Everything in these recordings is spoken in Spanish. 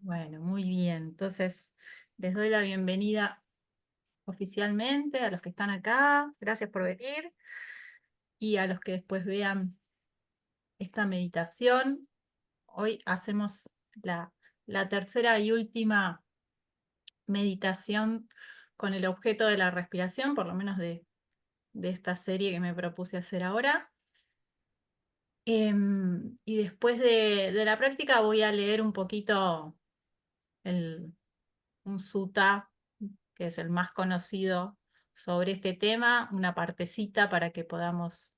Bueno, muy bien. Entonces, les doy la bienvenida oficialmente a los que están acá. Gracias por venir. Y a los que después vean esta meditación. Hoy hacemos la, la tercera y última meditación con el objeto de la respiración, por lo menos de esta serie que me propuse hacer ahora. Y después de la práctica voy a leer un poquito el, un sutta, que es el más conocido sobre este tema, una partecita para que podamos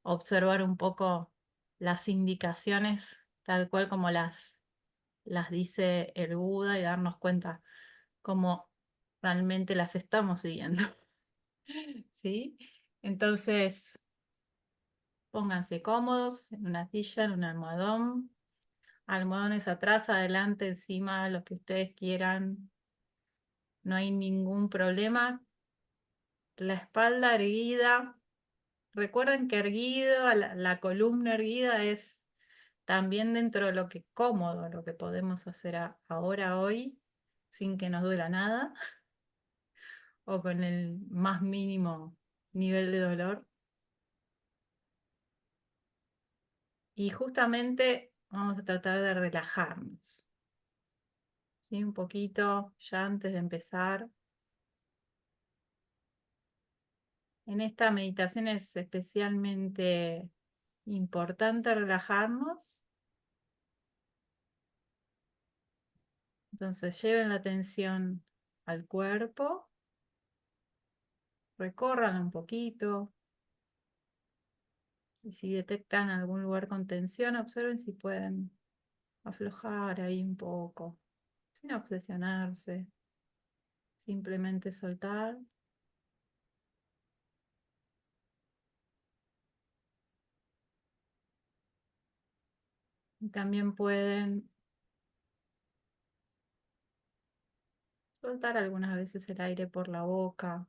observar un poco las indicaciones tal cual como las dice el Buda y darnos cuenta cómo realmente las estamos siguiendo. ¿Sí? Entonces, pónganse cómodos en una silla, en un almohadón. Almohadones atrás, adelante, encima, lo que ustedes quieran. No hay ningún problema. La espalda erguida. Recuerden que erguido, la columna erguida es también dentro de lo que cómodo, lo que podemos hacer ahora, hoy, sin que nos duela nada o con el más mínimo nivel de dolor. Y justamente vamos a tratar de relajarnos, ¿sí? Un poquito ya antes de empezar. En esta meditación es especialmente importante relajarnos. Entonces lleven la atención al cuerpo, recorran un poquito y si detectan algún lugar con tensión, observen si pueden aflojar ahí un poco, sin obsesionarse, simplemente soltar. Y también pueden soltar algunas veces el aire por la boca,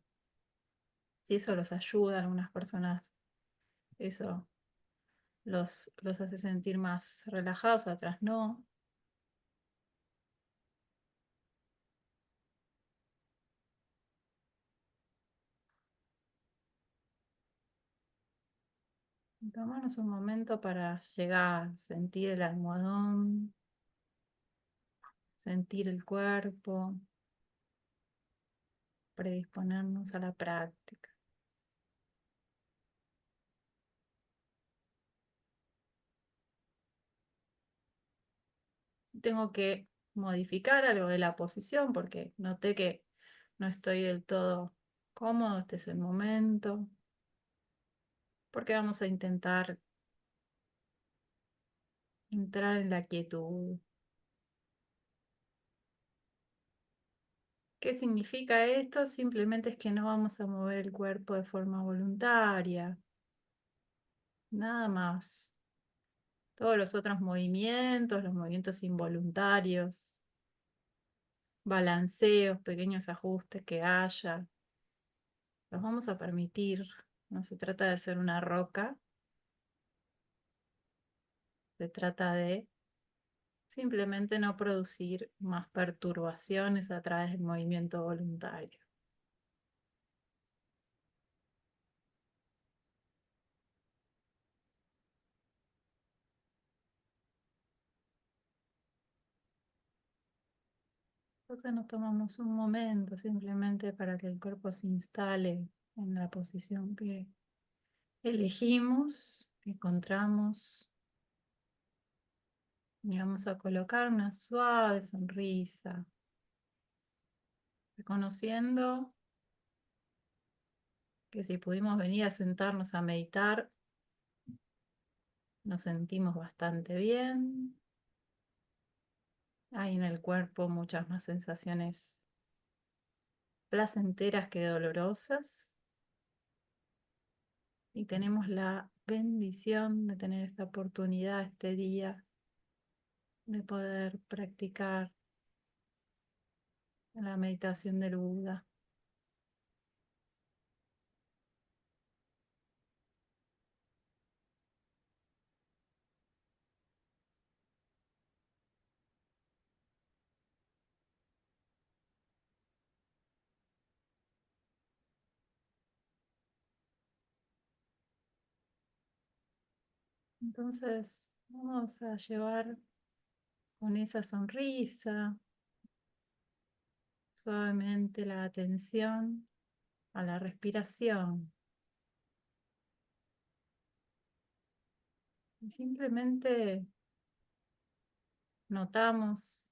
si eso los ayuda. A algunas personas eso los hace sentir más relajados, a otras no. Tomarnos un momento para llegar, sentir el almohadón, sentir el cuerpo, predisponernos a la práctica. Tengo que modificar algo de la posición porque noté que no estoy del todo cómodo, este es el momento, porque vamos a intentar entrar en la quietud. ¿Qué significa esto? Simplemente es que no vamos a mover el cuerpo de forma voluntaria, nada más. Todos los otros movimientos, los movimientos involuntarios, balanceos, pequeños ajustes que haya, los vamos a permitir. No se trata de ser una roca, se trata de simplemente no producir más perturbaciones a través del movimiento voluntario. Entonces nos tomamos un momento simplemente para que el cuerpo se instale en la posición que elegimos, que encontramos, y vamos a colocar una suave sonrisa, reconociendo que si pudimos venir a sentarnos a meditar, nos sentimos bastante bien. Hay en el cuerpo muchas más sensaciones placenteras que dolorosas. Y tenemos la bendición de tener esta oportunidad este día de poder practicar la meditación del Buda. Entonces, vamos a llevar con esa sonrisa suavemente la atención a la respiración. Y simplemente notamos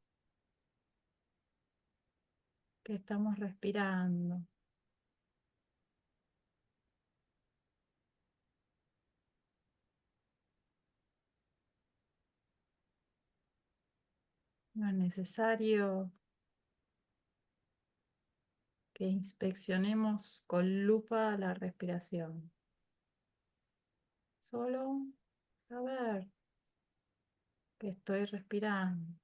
que estamos respirando. No es necesario que inspeccionemos con lupa la respiración. Solo saber que estoy respirando.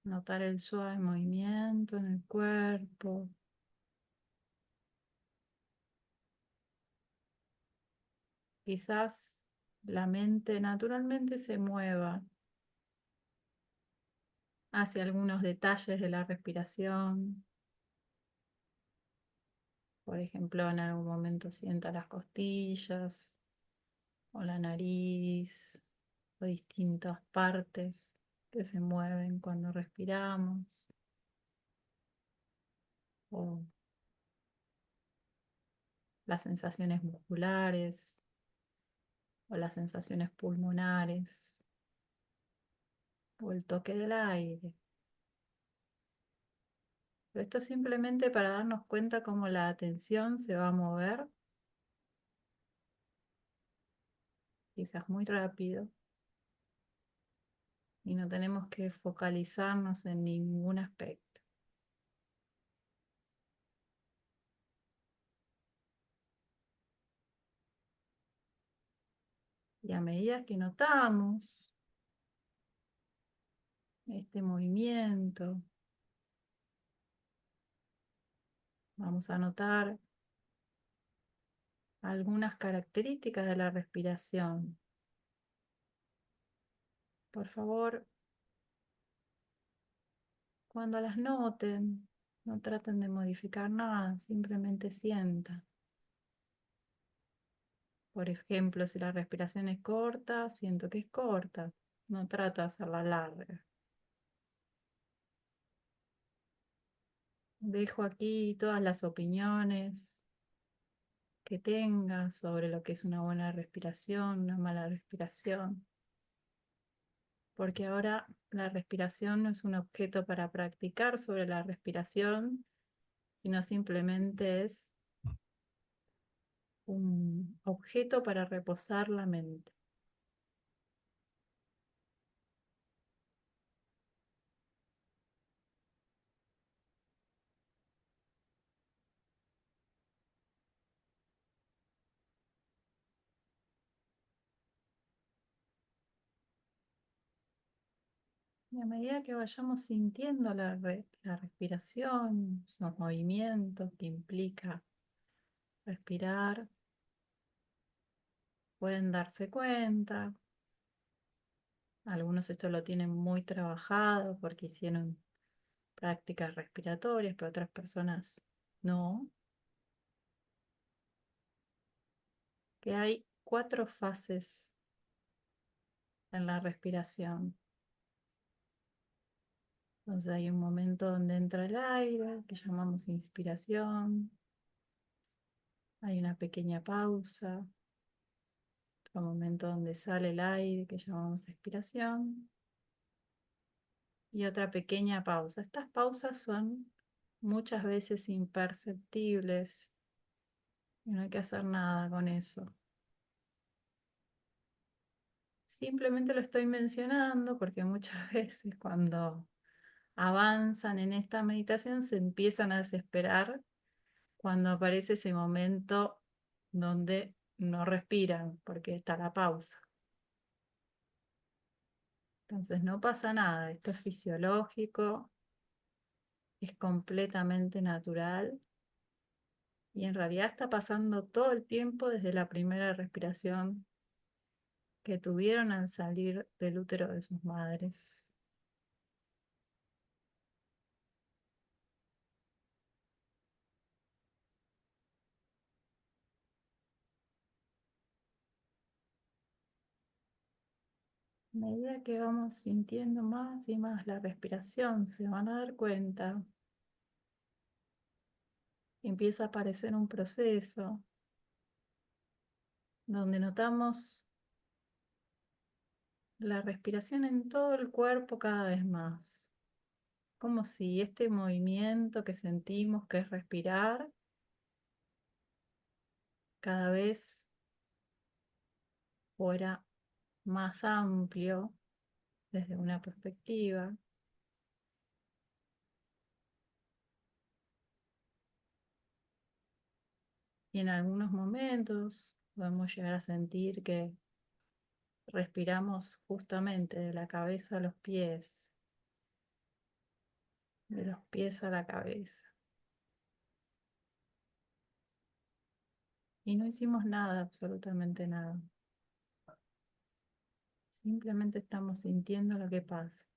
Notar el suave movimiento en el cuerpo. Quizás la mente naturalmente se mueva hacia algunos detalles de la respiración. Por ejemplo, en algún momento sienta las costillas o la nariz o distintas partes que se mueven cuando respiramos, o las sensaciones musculares o las sensaciones pulmonares o el toque del aire. Pero esto es simplemente para darnos cuenta cómo la atención se va a mover, quizás muy rápido, y no tenemos que focalizarnos en ningún aspecto. Y a medida que notamos este movimiento, vamos a notar algunas características de la respiración. Por favor, cuando las noten, no traten de modificar nada, simplemente sientan. Por ejemplo, si la respiración es corta, siento que es corta. No trato de hacerla larga. Dejo aquí todas las opiniones que tenga sobre lo que es una buena respiración, una mala respiración. Porque ahora la respiración no es un objeto para practicar sobre la respiración, sino simplemente es un objeto para reposar la mente. Y a medida que vayamos sintiendo la respiración, esos movimientos que implica respirar, pueden darse cuenta. Algunos esto lo tienen muy trabajado porque hicieron prácticas respiratorias, pero otras personas no. Que hay 4 fases en la respiración. Entonces hay un momento donde entra el aire, que llamamos inspiración. Hay una pequeña pausa. Otro momento donde sale el aire, que llamamos expiración. Y otra pequeña pausa. Estas pausas son muchas veces imperceptibles y no hay que hacer nada con eso. Simplemente lo estoy mencionando porque muchas veces cuando avanzan en esta meditación se empiezan a desesperar cuando aparece ese momento donde no respiran porque está la pausa. Entonces no pasa nada, esto es fisiológico, es completamente natural y en realidad está pasando todo el tiempo desde la primera respiración que tuvieron al salir del útero de sus madres. A medida que vamos sintiendo más y más la respiración, se van a dar cuenta que empieza a aparecer un proceso donde notamos la respiración en todo el cuerpo cada vez más. Como si este movimiento que sentimos, que es respirar, cada vez fuera más amplio desde una perspectiva. Y en algunos momentos podemos llegar a sentir que respiramos justamente de la cabeza a los pies, de los pies a la cabeza. Y no hicimos nada, absolutamente nada. Simplemente estamos sintiendo lo que pasa.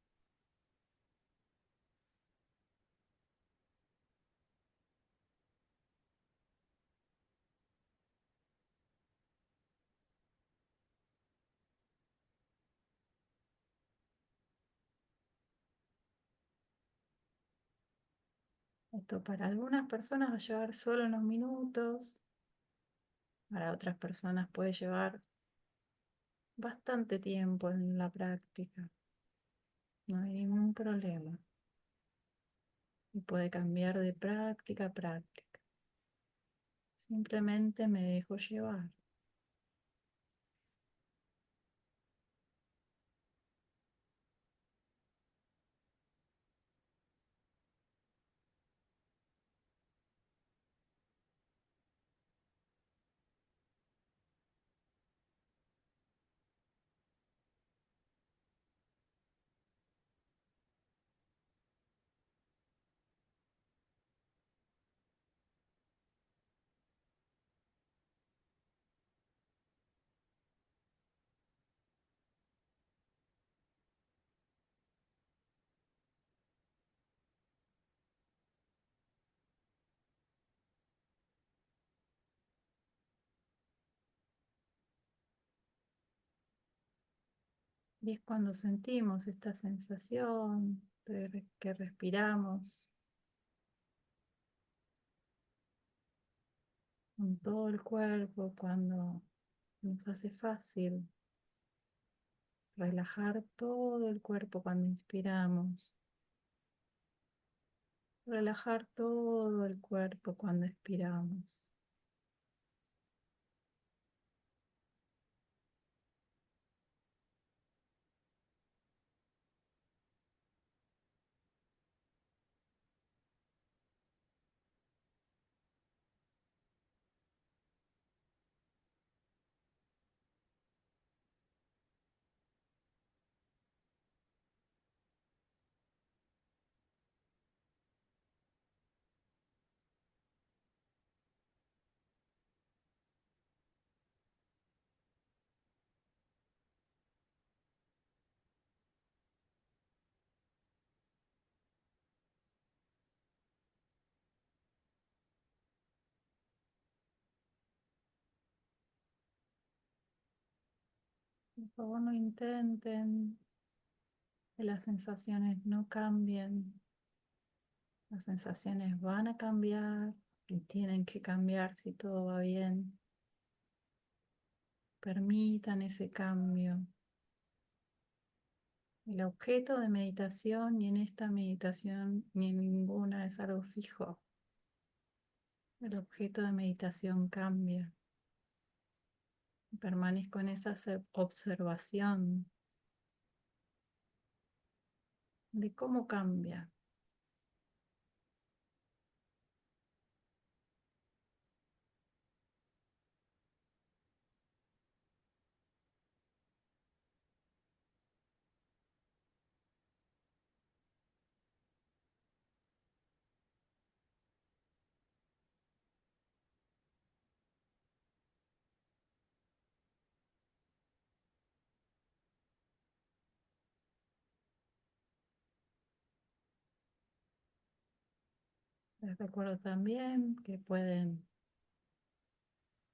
Esto para algunas personas va a llevar solo unos minutos, para otras personas puede llevar bastante tiempo en la práctica. No hay ningún problema. Y puede cambiar de práctica a práctica. Simplemente me dejo llevar. Y es cuando sentimos esta sensación de que respiramos con todo el cuerpo, cuando nos hace fácil relajar todo el cuerpo cuando inspiramos, relajar todo el cuerpo cuando expiramos. Por favor, no intenten que las sensaciones no cambien. Las sensaciones van a cambiar y tienen que cambiar si todo va bien. Permitan ese cambio. El objeto de meditación, ni en esta meditación ni en ninguna, es algo fijo. El objeto de meditación cambia. Permanezco en esa observación de cómo cambia. Les recuerdo también que pueden,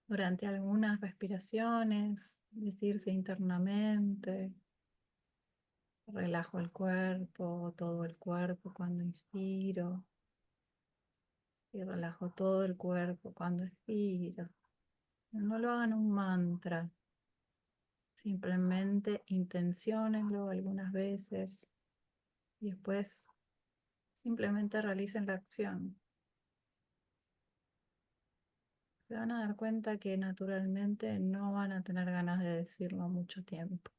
durante algunas respiraciones, decirse internamente: Relajo el cuerpo, todo el cuerpo cuando inspiro y relajo todo el cuerpo cuando expiro. No lo hagan un mantra, simplemente intenciónenlo algunas veces y después simplemente realicen la acción. Se van a dar cuenta que naturalmente no van a tener ganas de decirlo mucho tiempo.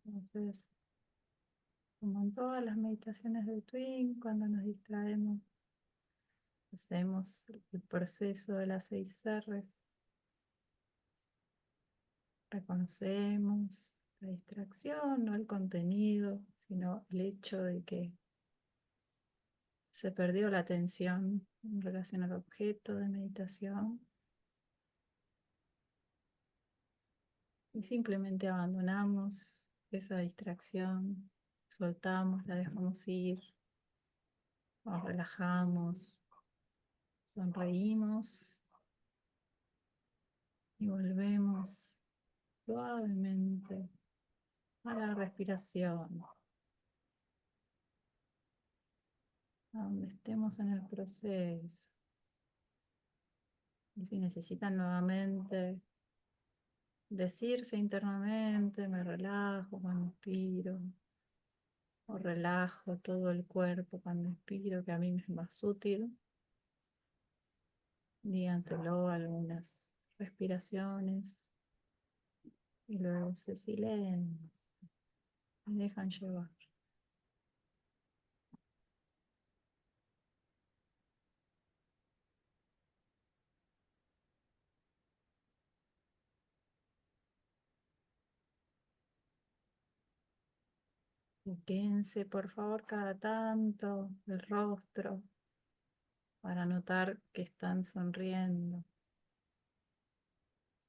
Entonces, como en todas las meditaciones de Twin, cuando nos distraemos, hacemos el proceso de las 6 R's. Reconocemos la distracción, no el contenido, sino el hecho de que se perdió la atención en relación al objeto de meditación y simplemente abandonamos esa distracción, soltamos, la dejamos ir, nos relajamos, sonreímos y volvemos suavemente a la respiración, a donde estemos en el proceso. Y si necesitan nuevamente decirse internamente, me relajo cuando inspiro, o relajo todo el cuerpo cuando inspiro, que a mí me es más útil, díganselo algunas respiraciones y luego se silencian y dejan llevar. Y quédense por favor cada tanto el rostro para notar que están sonriendo.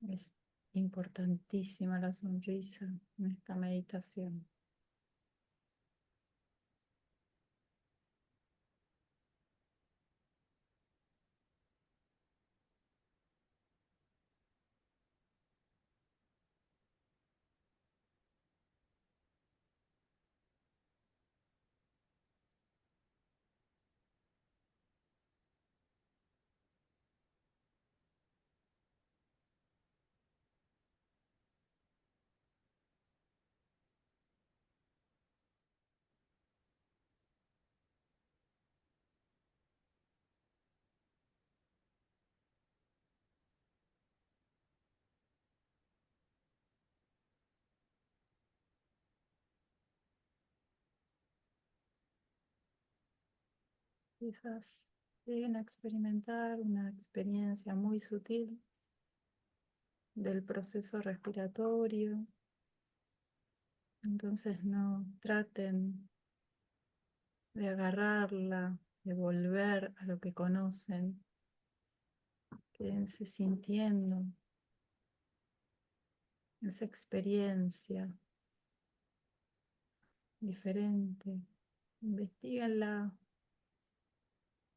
Es importantísima la sonrisa en esta meditación. Quizás lleguen a experimentar una experiencia muy sutil del proceso respiratorio. Entonces no traten de agarrarla, de volver a lo que conocen. Quédense sintiendo esa experiencia diferente. Investíguenla,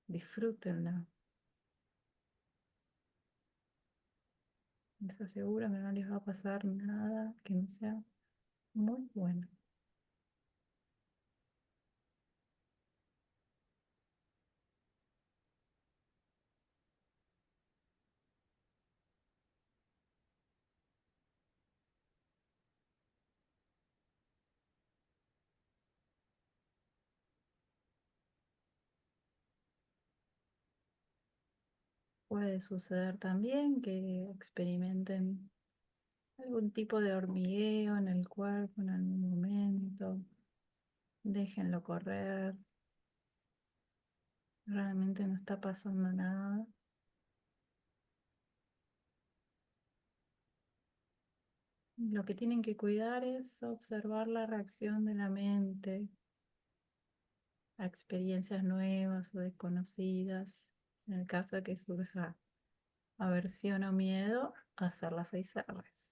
disfrútenla. Les aseguro que no les va a pasar nada que no sea muy bueno. Puede suceder también que experimenten algún tipo de hormigueo en el cuerpo en algún momento. Déjenlo correr. Realmente no está pasando nada. Lo que tienen que cuidar es observar la reacción de la mente a experiencias nuevas o desconocidas. En el caso de que surja aversión o miedo, hacer las 6 R's.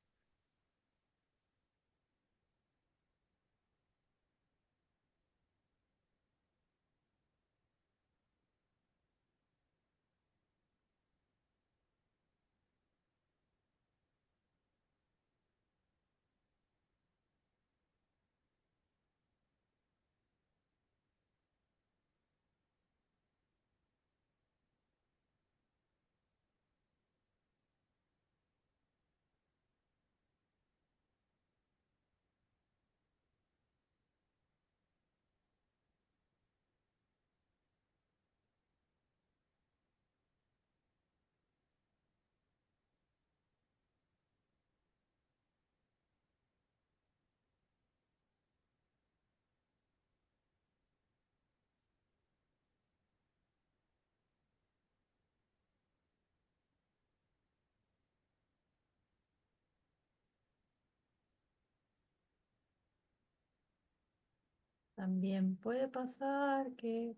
También puede pasar que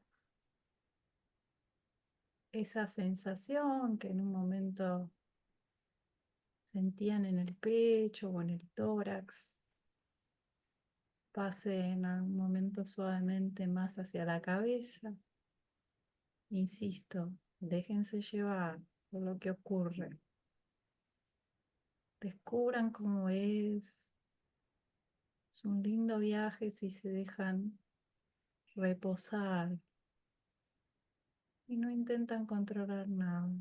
esa sensación que en un momento sentían en el pecho o en el tórax pase en algún momento suavemente más hacia la cabeza. Insisto, déjense llevar por lo que ocurre. Descubran cómo es. Es un lindo viaje si se dejan reposar y no intentan controlar nada.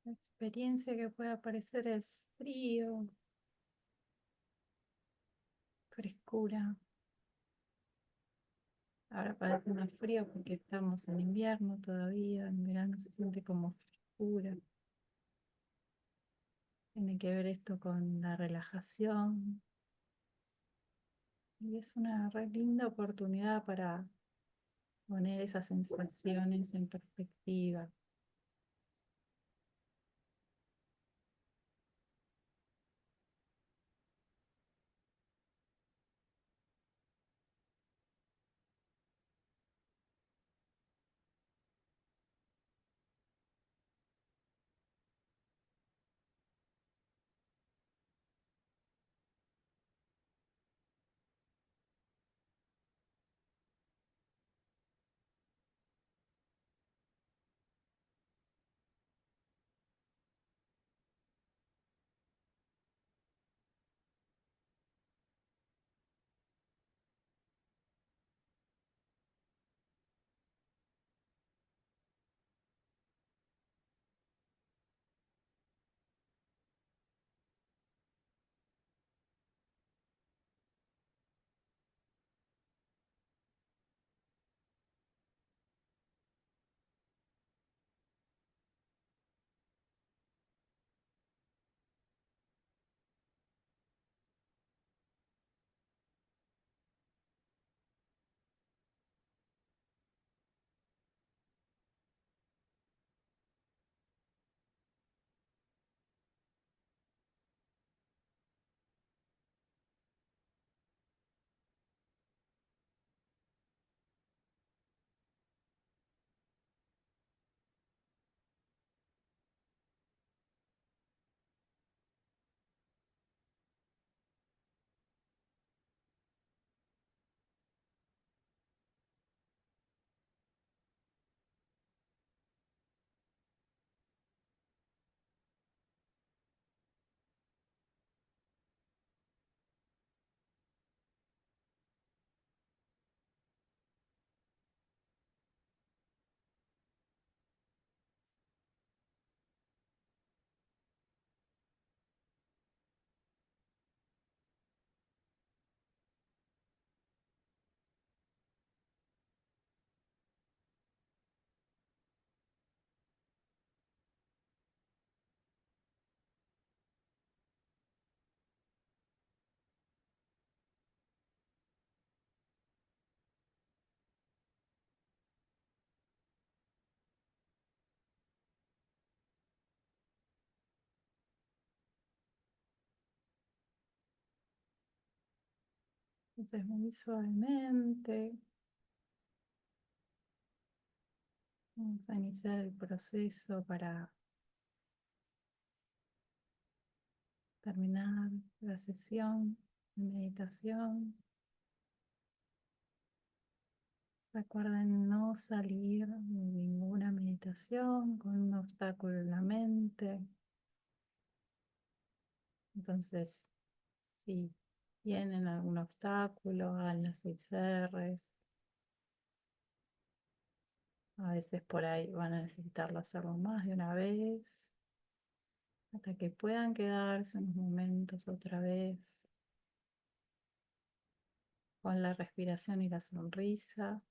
La experiencia que puede aparecer es frío, frescura. Ahora parece más frío porque estamos en invierno todavía, en verano se siente como frescura. Tiene que ver esto con la relajación y es una re linda oportunidad para poner esas sensaciones en perspectiva. Entonces muy suavemente vamos a iniciar el proceso para terminar la sesión de meditación. Recuerden no salir de ninguna meditación con un obstáculo en la mente. Entonces, si tienen algún obstáculo, hagan las 6 R's. A veces por ahí van a necesitarlo hacerlo más de una vez, hasta que puedan quedarse unos momentos otra vez con la respiración y la sonrisa,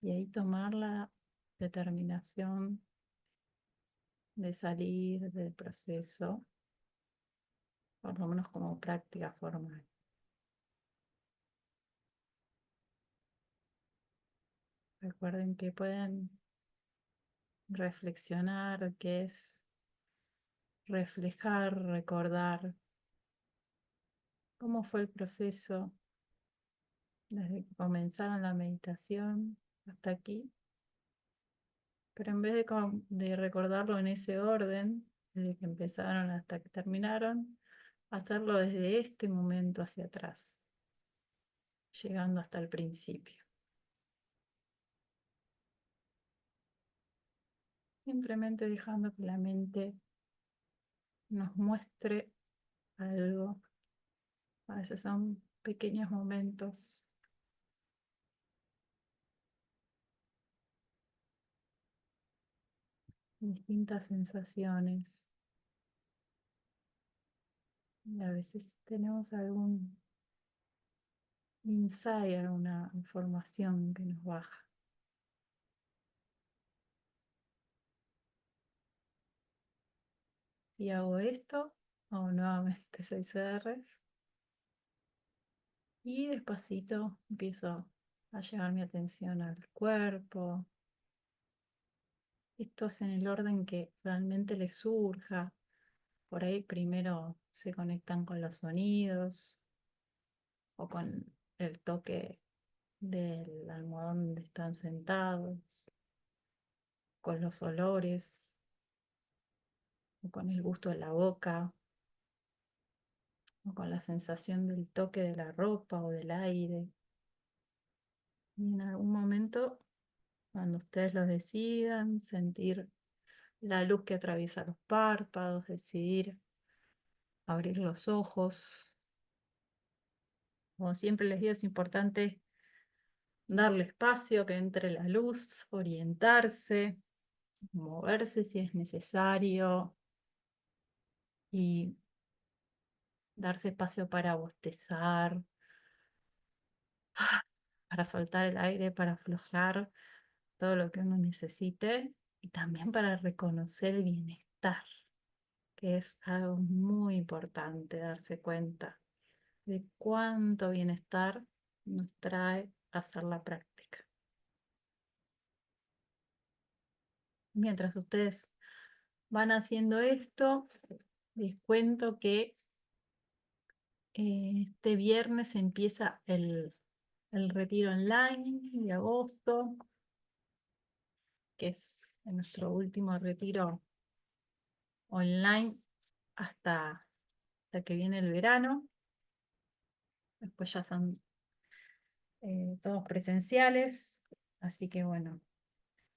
y ahí tomar la determinación de salir del proceso, por lo menos como práctica formal. Recuerden que pueden reflexionar qué es reflejar, recordar cómo fue el proceso desde que comenzaron la meditación hasta aquí, pero en vez de recordarlo en ese orden, desde que empezaron hasta que terminaron, hacerlo desde este momento hacia atrás, llegando hasta el principio. Simplemente dejando que la mente nos muestre algo. A veces son pequeños momentos, distintas sensaciones. Y a veces tenemos algún insight, alguna información que nos baja. Y hago esto, hago nuevamente 6 R's y despacito empiezo a llevar mi atención al cuerpo. Esto es en el orden que realmente les surja. Por ahí primero se conectan con los sonidos o con el toque del almohadón donde están sentados, con los olores o con el gusto de la boca o con la sensación del toque de la ropa o del aire. Y en algún momento, cuando ustedes lo decidan, sentir la luz que atraviesa los párpados, decidir abrir los ojos. Como siempre les digo, es importante darle espacio, que entre la luz, orientarse, moverse si es necesario y darse espacio para bostezar, para soltar el aire, para aflojar todo lo que uno necesite y también para reconocer el bienestar, que es algo muy importante darse cuenta de cuánto bienestar nos trae hacer la práctica. Mientras ustedes van haciendo esto, les cuento que este viernes empieza el retiro online de agosto, que es nuestro último retiro online hasta que viene el verano. Después ya son todos presenciales, así que bueno,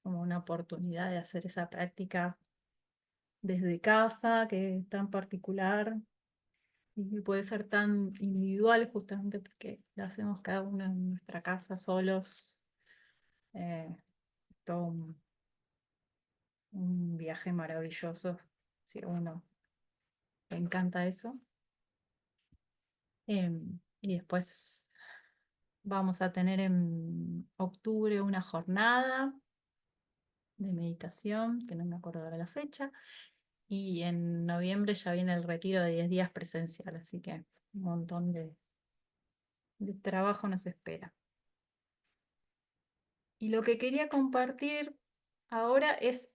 como una oportunidad de hacer esa práctica desde casa, que es tan particular y que puede ser tan individual justamente porque la hacemos cada uno en nuestra casa solos. Es todo un viaje maravilloso, si a uno le encanta eso. Y después vamos a tener en octubre una jornada de meditación, que no me acuerdo de la fecha, y en noviembre ya viene el retiro de 10 días presencial, así que un montón de trabajo nos espera. Y lo que quería compartir ahora es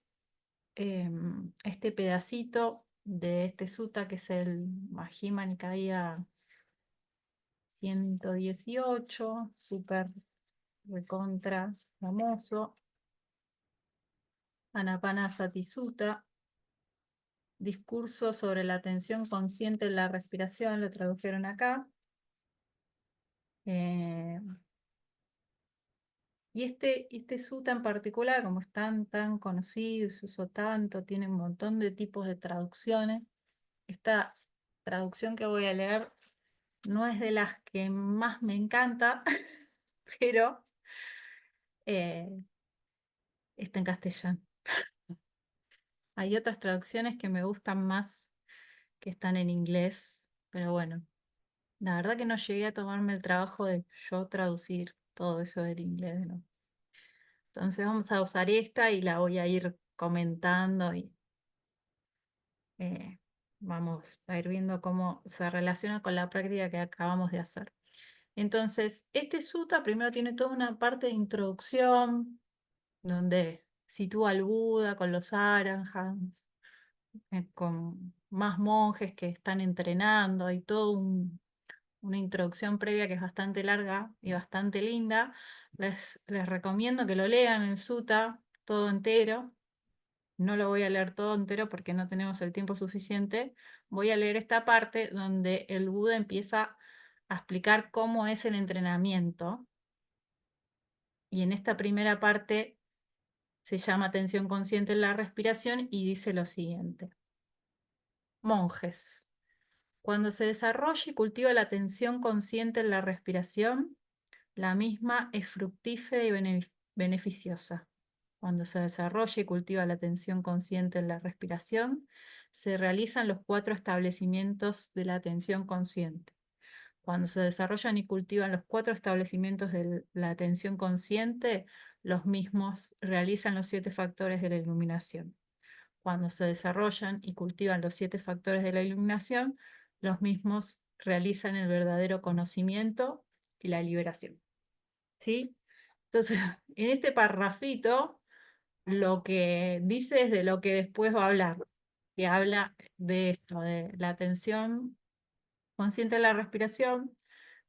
este pedacito de este sutta, que es el Majjhima Nikaya 118, súper recontra famoso. Anapanasati Sutta, discurso sobre la atención consciente en la respiración, lo tradujeron acá. Y este sutta en particular, como es tan conocido, se usó tanto, tiene un montón de tipos de traducciones. Esta traducción que voy a leer no es de las que más me encanta, pero está en castellano. Hay otras traducciones que me gustan más, que están en inglés, pero bueno, la verdad que no llegué a tomarme el trabajo de yo traducir todo eso del inglés, ¿no? Entonces vamos a usar esta y la voy a ir comentando y eh, vamos a ir viendo cómo se relaciona con la práctica que acabamos de hacer. Entonces, este sutta primero tiene toda una parte de introducción, donde sitúa al Buda con los arahants, con más monjes que están entrenando, y toda una introducción previa que es bastante larga y bastante linda. Les recomiendo que lo lean el sutta todo entero. No lo voy a leer todo entero porque no tenemos el tiempo suficiente. Voy a leer esta parte donde el Buda empieza a explicar cómo es el entrenamiento. Y en esta primera parte se llama atención consciente en la respiración y dice lo siguiente. Monjes, cuando se desarrolla y cultiva la atención consciente en la respiración, la misma es fructífera y beneficiosa. Cuando se desarrolla y cultiva la atención consciente en la respiración, se realizan los 4 establecimientos de la atención consciente. Cuando se desarrollan y cultivan los 4 establecimientos de la atención consciente, los mismos realizan los 7 factores de la iluminación. Cuando se desarrollan y cultivan los 7 factores de la iluminación, los mismos realizan el verdadero conocimiento y la liberación. ¿Sí? Entonces, en este parrafito, lo que dice es de lo que después va a hablar, que habla de esto, de la atención consciente de la respiración,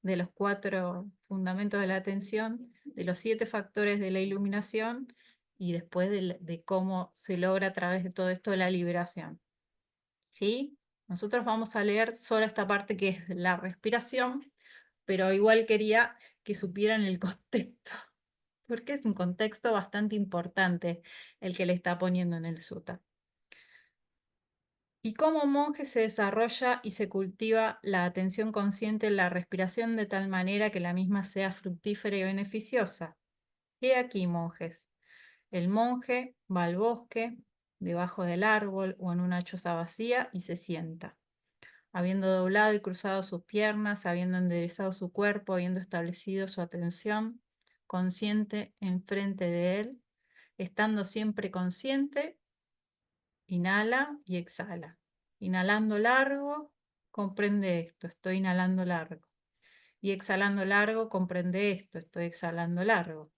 de los 4 fundamentos de la atención, de los 7 factores de la iluminación y después de cómo se logra a través de todo esto la liberación. ¿Sí? Nosotros vamos a leer solo esta parte que es la respiración, pero igual quería que supieran el contexto, porque es un contexto bastante importante el que le está poniendo en el sutta. Y como monje se desarrolla y se cultiva la atención consciente en la respiración de tal manera que la misma sea fructífera y beneficiosa. He aquí, monjes. El monje va al bosque, debajo del árbol o en una choza vacía y se sienta. Habiendo doblado y cruzado sus piernas, habiendo enderezado su cuerpo, habiendo establecido su atención consciente enfrente de él, estando siempre consciente, inhala y exhala. Inhalando largo, comprende esto, estoy inhalando largo. Y exhalando largo, comprende esto, estoy exhalando largo.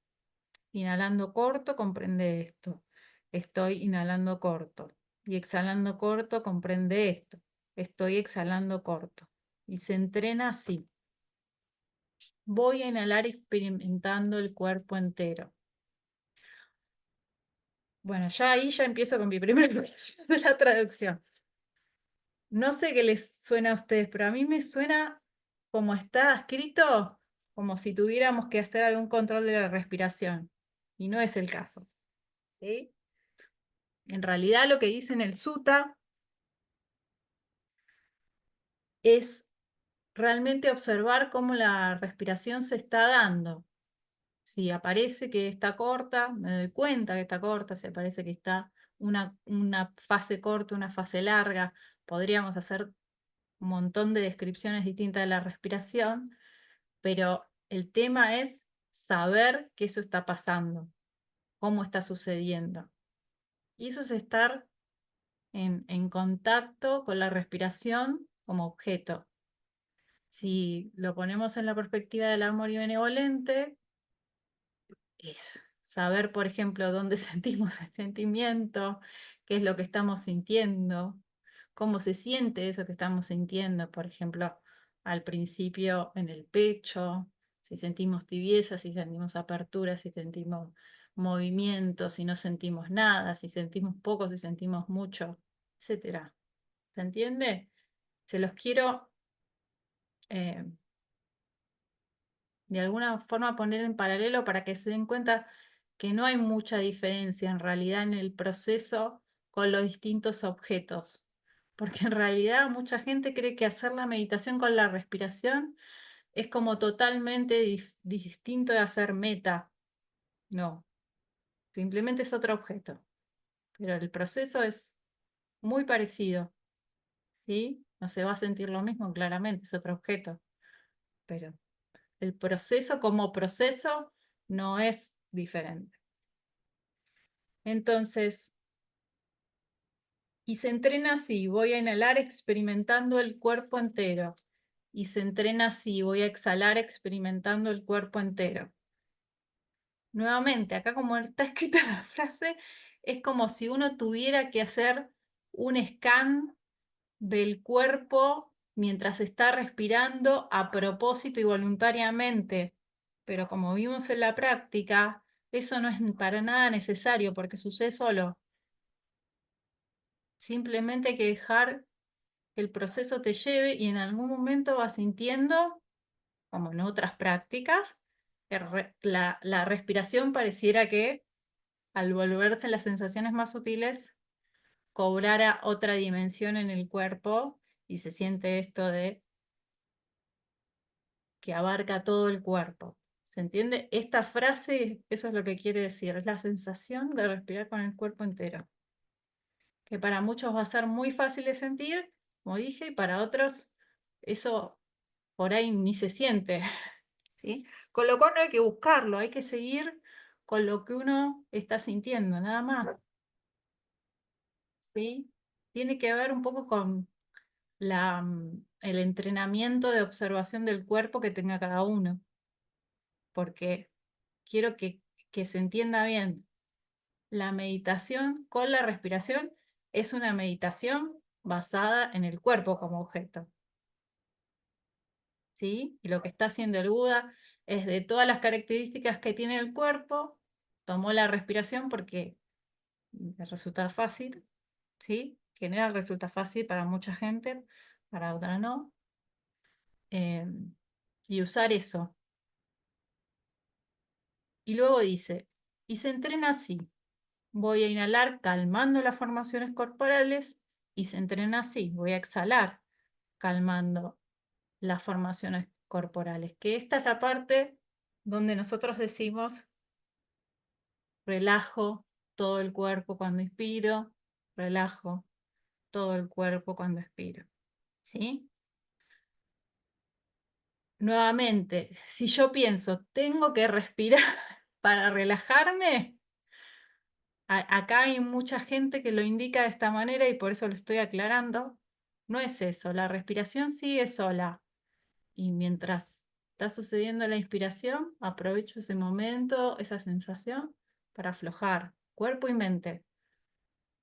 Inhalando corto, comprende esto, estoy inhalando corto. Y exhalando corto, comprende esto, estoy exhalando corto. Y se entrena así. Voy a inhalar experimentando el cuerpo entero. Bueno, ya ahí ya empiezo con mi primera lección de la traducción. No sé qué les suena a ustedes, pero a mí me suena como está escrito, como si tuviéramos que hacer algún control de la respiración. Y no es el caso. ¿Sí? En realidad lo que dice en el sutta es realmente observar cómo la respiración se está dando. Si aparece que está corta, me doy cuenta que está corta. Si aparece que está una fase corta, una fase larga, podríamos hacer un montón de descripciones distintas de la respiración, pero el tema es saber que eso está pasando, cómo está sucediendo. Y eso es estar en contacto con la respiración como objeto. Si lo ponemos en la perspectiva del amor y benevolente, es saber, por ejemplo, dónde sentimos el sentimiento, qué es lo que estamos sintiendo, cómo se siente eso que estamos sintiendo. Por ejemplo, al principio en el pecho, si sentimos tibieza, si sentimos apertura, si sentimos movimiento, si no sentimos nada, si sentimos poco, si sentimos mucho, etcétera. ¿Se entiende? Se los quiero eh, de alguna forma poner en paralelo para que se den cuenta que no hay mucha diferencia en realidad en el proceso con los distintos objetos. Porque en realidad mucha gente cree que hacer la meditación con la respiración es como totalmente distinto de hacer meta. No, simplemente es otro objeto. Pero el proceso es muy parecido, ¿sí? No se va a sentir lo mismo, claramente, es otro objeto. Pero el proceso como proceso no es diferente. Entonces, y se entrena así, voy a inhalar experimentando el cuerpo entero. Y se entrena así, voy a exhalar experimentando el cuerpo entero. Nuevamente, acá como está escrita la frase, es como si uno tuviera que hacer un scan del cuerpo mientras está respirando a propósito y voluntariamente. Pero como vimos en la práctica, eso no es para nada necesario porque sucede solo. Simplemente hay que dejar que el proceso te lleve y en algún momento vas sintiendo, como en otras prácticas, que la respiración pareciera que al volverse las sensaciones más sutiles, cobrara otra dimensión en el cuerpo y se siente esto de que abarca todo el cuerpo. ¿Se entiende? Esta frase, eso es lo que quiere decir, es la sensación de respirar con el cuerpo entero, que para muchos va a ser muy fácil de sentir, como dije, y para otros eso por ahí ni se siente, ¿sí? Con lo cual no hay que buscarlo, hay que seguir con lo que uno está sintiendo, nada más, ¿sí? Tiene que ver un poco con el entrenamiento de observación del cuerpo que tenga cada uno, porque quiero que se entienda bien. La meditación con la respiración es una meditación basada en el cuerpo como objeto, ¿sí? Y lo que está haciendo el Buda es de todas las características que tiene el cuerpo, tomó la respiración porque le resulta fácil, ¿sí? General resulta fácil para mucha gente, para otra no. Y usar eso. Y luego dice, y se entrena así. Voy a inhalar calmando las formaciones corporales y se entrena así. Voy a exhalar calmando las formaciones corporales. Que esta es la parte donde nosotros decimos, relajo todo el cuerpo cuando inspiro, relajo todo el cuerpo cuando expiro. ¿Sí? Nuevamente, si yo pienso, tengo que respirar para relajarme, acá hay mucha gente que lo indica de esta manera y por eso lo estoy aclarando. No es eso, la respiración sigue sola. Y mientras está sucediendo la inspiración, aprovecho ese momento, esa sensación, para aflojar cuerpo y mente.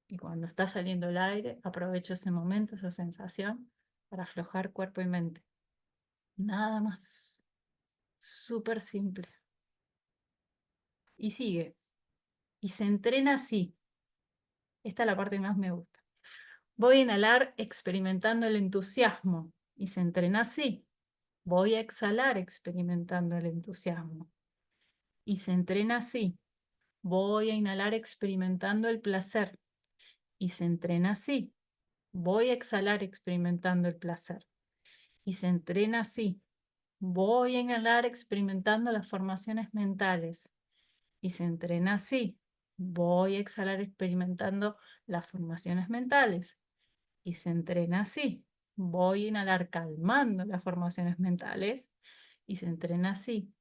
Y cuando está saliendo el aire, aprovecho ese momento, esa sensación, para aflojar cuerpo y mente. Nada más. Súper simple. Y sigue. Y se entrena así. Esta es la parte que más me gusta. Voy a inhalar experimentando el entusiasmo y se entrena así. Voy a exhalar experimentando el entusiasmo y se entrena así. Voy a inhalar experimentando el placer y se entrena así. Voy a exhalar experimentando el placer y se entrena así. Voy a inhalar experimentando las formaciones mentales y se entrena así. Voy a exhalar experimentando las formaciones mentales y se entrena así. Voy a inhalar calmando las formaciones mentales y se entrena así.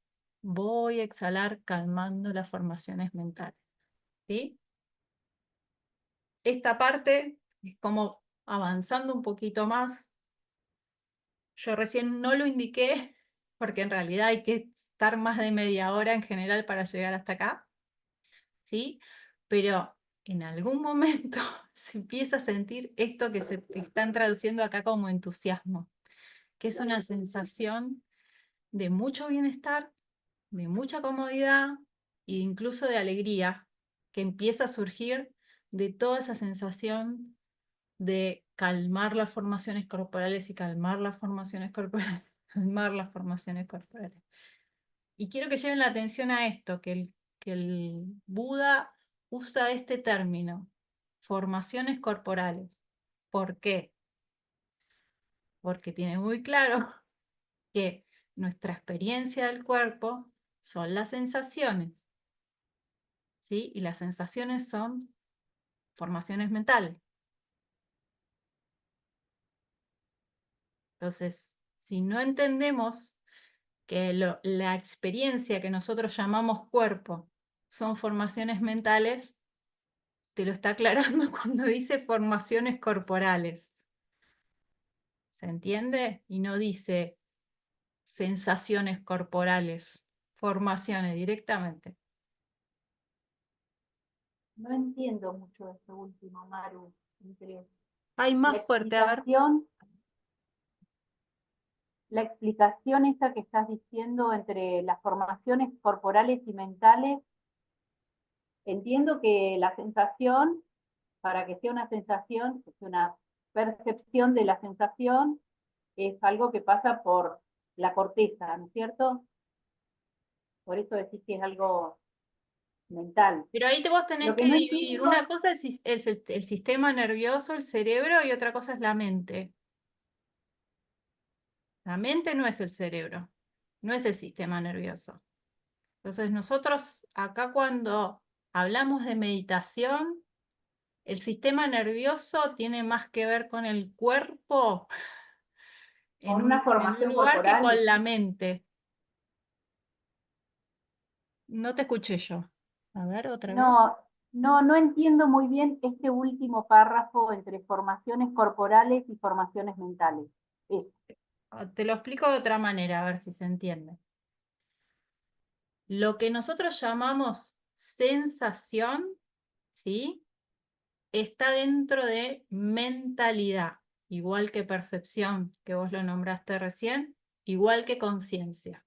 Voy a exhalar calmando las formaciones mentales. ¿Sí? Esta parte es como avanzando un poquito más. Yo recién no lo indiqué porque en realidad hay que estar más de media hora en general para llegar hasta acá. ¿Sí? Pero en algún momento se empieza a sentir esto que se están traduciendo acá como entusiasmo, que es una sensación de mucho bienestar, de mucha comodidad e incluso de alegría, que empieza a surgir de toda esa sensación de calmar las formaciones corporales y calmar las formaciones corporales, calmar las formaciones corporales. Y quiero que lleven la atención a esto, que el Buda usa este término, formaciones corporales. ¿Por qué? Porque tiene muy claro que nuestra experiencia del cuerpo son las sensaciones, ¿sí? Y las sensaciones son formaciones mentales. Entonces, si no entendemos que la experiencia que nosotros llamamos cuerpo son formaciones mentales, te lo está aclarando cuando dice formaciones corporales. ¿Se entiende? Y no dice sensaciones corporales, formaciones directamente. No entiendo mucho eso último, Maru. Entre Hay la más fuerte, a ver. explicación, la explicación esa que estás diciendo entre las formaciones corporales y mentales, entiendo que la sensación, para que sea una sensación, es una percepción de la sensación, es algo que pasa por la corteza, ¿no es cierto? Por eso decís que es algo mental. Pero ahí vos tenés Lo que que no dividir. Una entiendo, cosa es el sistema nervioso, el cerebro, y otra cosa es la mente. La mente no es el cerebro, no es el sistema nervioso. Entonces nosotros acá cuando hablamos de meditación, el sistema nervioso tiene más que ver con el cuerpo con una en un formación lugar que corporal, con la decís. mente. No te escuché yo. A ver, otra vez. No, no entiendo muy bien este último párrafo entre formaciones corporales y formaciones mentales. Es, Te lo explico de otra manera, a ver si se entiende. Lo que nosotros llamamos sensación, ¿sí? Está dentro de mentalidad, igual que percepción, que vos lo nombraste recién, igual que conciencia.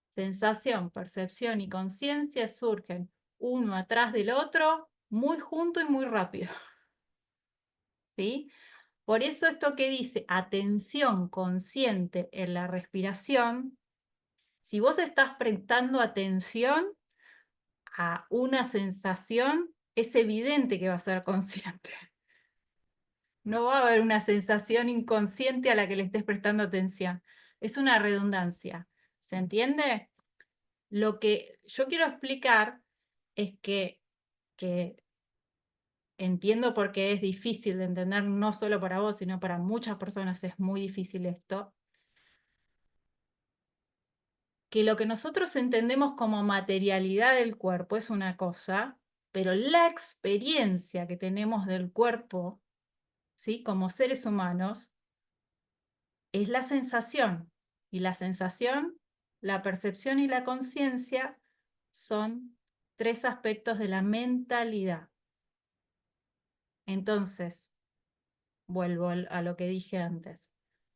Sensación, percepción y conciencia surgen uno atrás del otro, muy junto y muy rápido. ¿Sí? Por eso esto que dice atención consciente en la respiración, si vos estás prestando atención a una sensación, es evidente que va a ser consciente. No va a haber una sensación inconsciente a la que le estés prestando atención. Es una redundancia. ¿Se entiende? Lo que yo quiero explicar es que entiendo por qué es difícil de entender, no solo para vos, sino para muchas personas es muy difícil esto, que lo que nosotros entendemos como materialidad del cuerpo es una cosa, pero la experiencia que tenemos del cuerpo, ¿sí? Como seres humanos, es la sensación. Y la sensación, la percepción y la conciencia son tres aspectos de la mentalidad. Entonces, vuelvo a lo que dije antes.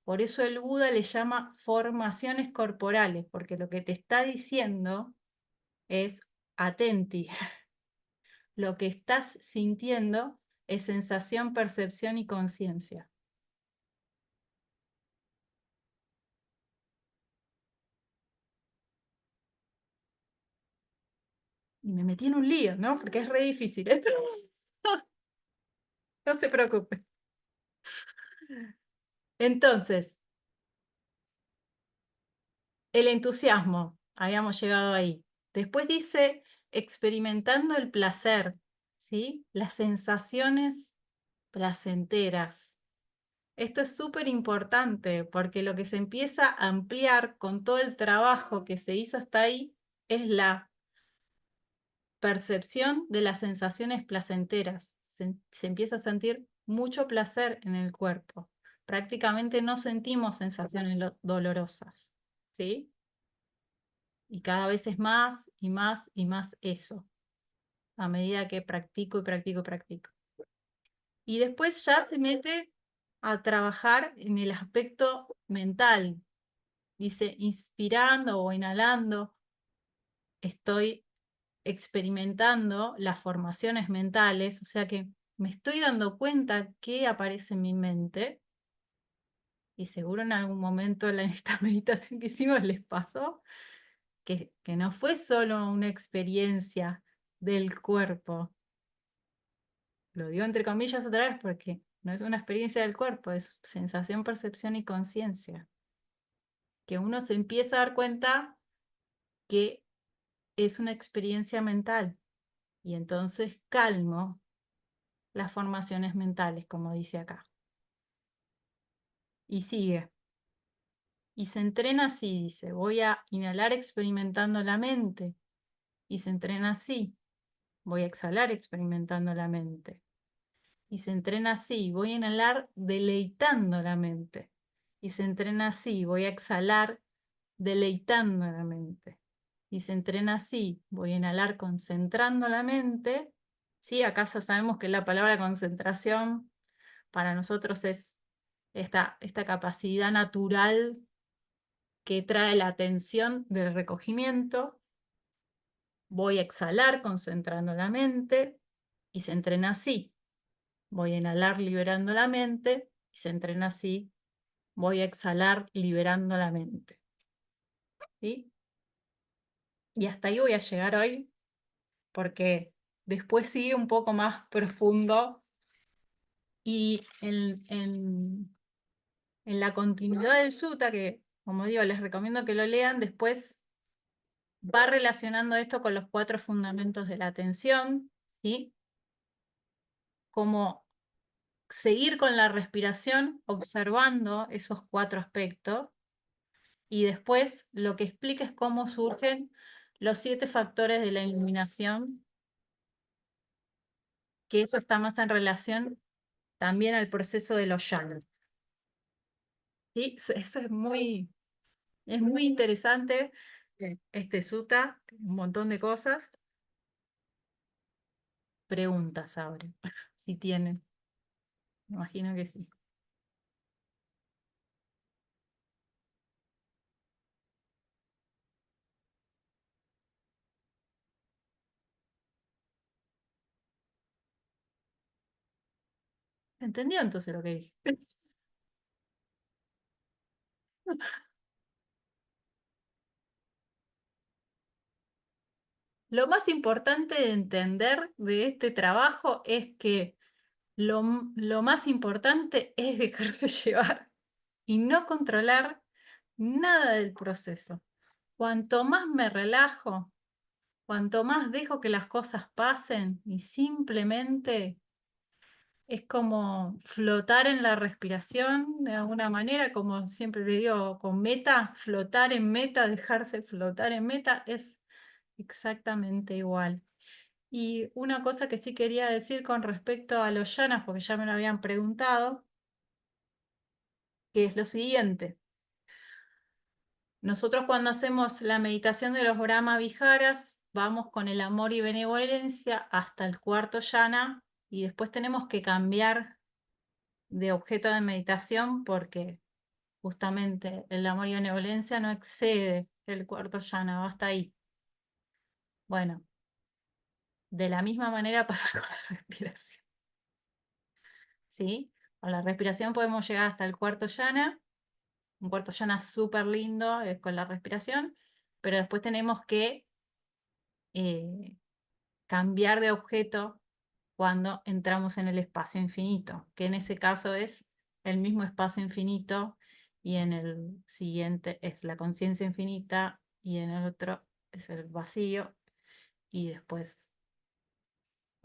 Por eso el Buda le llama formaciones corporales, porque lo que te está diciendo es atenti. Lo que estás sintiendo es sensación, percepción y conciencia. Y me metí en un lío, ¿no? Porque es re difícil esto. No se preocupe. Entonces, el entusiasmo, habíamos llegado ahí. Después dice experimentando el placer, ¿sí? Las sensaciones placenteras. Esto es súper importante porque lo que se empieza a ampliar con todo el trabajo que se hizo hasta ahí es la percepción de las sensaciones placenteras. Se empieza a sentir mucho placer en el cuerpo. Prácticamente no sentimos sensaciones dolorosas, ¿sí? Y cada vez es más y más y más eso, a medida que practico y practico y practico. Y después ya se mete a trabajar en el aspecto mental. Dice, inspirando o inhalando, estoy experimentando las formaciones mentales, o sea que me estoy dando cuenta que aparece en mi mente, y seguro en algún momento en esta meditación que hicimos les pasó, que no fue solo una experiencia del cuerpo. Lo digo entre comillas otra vez porque no es una experiencia del cuerpo, es sensación, percepción y conciencia. Que uno se empieza a dar cuenta que es una experiencia mental y entonces calmo las formaciones mentales, como dice acá. Y sigue. Y se entrena así, dice, voy a inhalar experimentando la mente. Y se entrena así, voy a exhalar experimentando la mente. Y se entrena así, voy a inhalar deleitando la mente. Y se entrena así, voy a exhalar deleitando la mente. Y se entrena así, voy a inhalar concentrando la mente. Sí, acá ya sabemos que la palabra concentración para nosotros es esta capacidad natural que trae la atención del recogimiento. Voy a exhalar concentrando la mente y se entrena así. Voy a inhalar liberando la mente y se entrena así. Voy a exhalar liberando la mente. ¿Sí? Y hasta ahí voy a llegar hoy porque después sigue un poco más profundo y en la continuidad del sutta, que como digo, les recomiendo que lo lean, después va relacionando esto con los 4 fundamentos de la atención, ¿sí? Como seguir con la respiración observando esos 4 aspectos y después lo que explica es cómo surgen los 7 factores de la iluminación, que eso está más en relación también al proceso de los yanas. ¿Sí? Eso es muy interesante, este sutta, un montón de cosas. Preguntas ahora, si tienen. Me imagino que sí. ¿Entendió entonces lo que dije? Lo más importante de entender de este trabajo es que lo más importante es dejarse llevar y no controlar nada del proceso. Cuanto más me relajo, cuanto más dejo que las cosas pasen y simplemente es como flotar en la respiración de alguna manera, como siempre le digo, con meta, flotar en meta, dejarse flotar en meta, es exactamente igual. Y una cosa que sí quería decir con respecto a los yanas, porque ya me lo habían preguntado, que es lo siguiente. Nosotros cuando hacemos la meditación de los Brahma Viharas, vamos con el amor y benevolencia hasta el 4.º yana y después tenemos que cambiar de objeto de meditación porque justamente el amor y benevolencia no excede el 4.º yana, va hasta ahí. Bueno, de la misma manera pasa con la respiración. ¿Sí? Con la respiración podemos llegar hasta el 4.º yana, un 4.º yana súper lindo con la respiración, pero después tenemos que eh, cambiar de objeto cuando entramos en el espacio infinito, que en ese caso es el mismo espacio infinito y en el siguiente es la conciencia infinita y en el otro es el vacío y después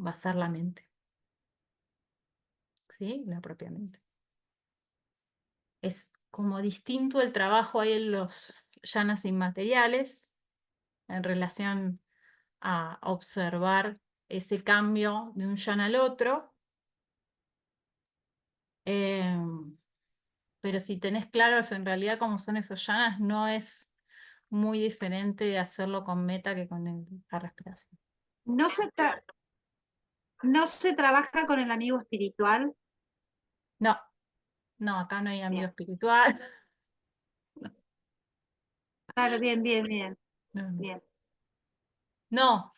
va a ser la mente, ¿sí? La propia mente. Es como distinto el trabajo ahí en los yanas inmateriales en relación a observar ese cambio de un yana al otro. Pero si tenés claros en realidad cómo son esos yanas, no es muy diferente de hacerlo con meta que con la respiración. No se, no se trabaja con el amigo espiritual. No, No, acá no hay amigo Bien. espiritual. Claro, bien, bien, bien, No, no. bien. No,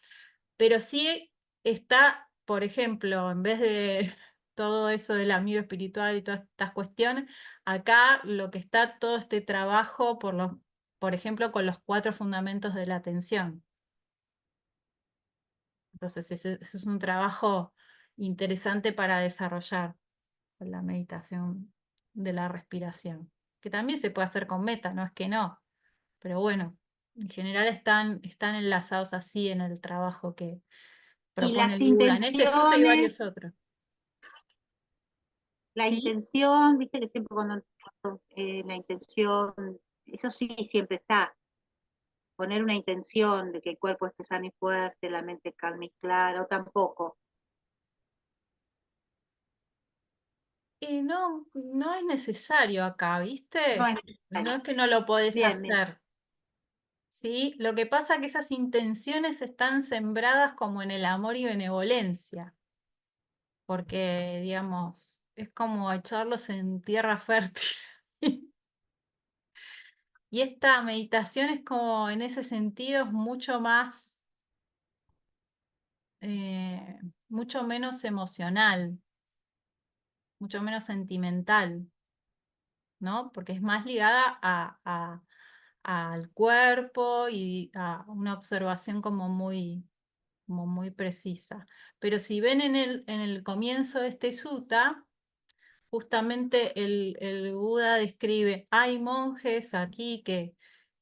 pero sí está, por ejemplo, en vez de todo eso del amigo espiritual y todas estas cuestiones, acá lo que está todo este trabajo por ejemplo, con los 4 fundamentos de la atención. Entonces, ese es un trabajo interesante para desarrollar con la meditación de la respiración, que también se puede hacer con meta, no es que no, pero bueno, en general están enlazados así en el trabajo que Y propone las el Buda, en este sutta y intenciones, varios otros. la ¿Sí? intención, viste que siempre cuando la intención, eso sí siempre está. Poner una intención de que el cuerpo esté sano y fuerte, la mente calma y clara, o tampoco. Y no, no es necesario acá, No ¿viste? es No necesario. es que no lo podés Bien, bien. hacer, ¿sí? Lo que pasa es que esas intenciones están sembradas como en el amor y benevolencia, porque, digamos, es como echarlos en tierra fértil. Y esta meditación es como, en ese sentido, es eh, mucho menos emocional, mucho menos sentimental, ¿no? Porque es más ligada al cuerpo y a una observación como muy precisa. Pero si ven en el comienzo de este sutta, justamente el Buda describe, hay monjes aquí que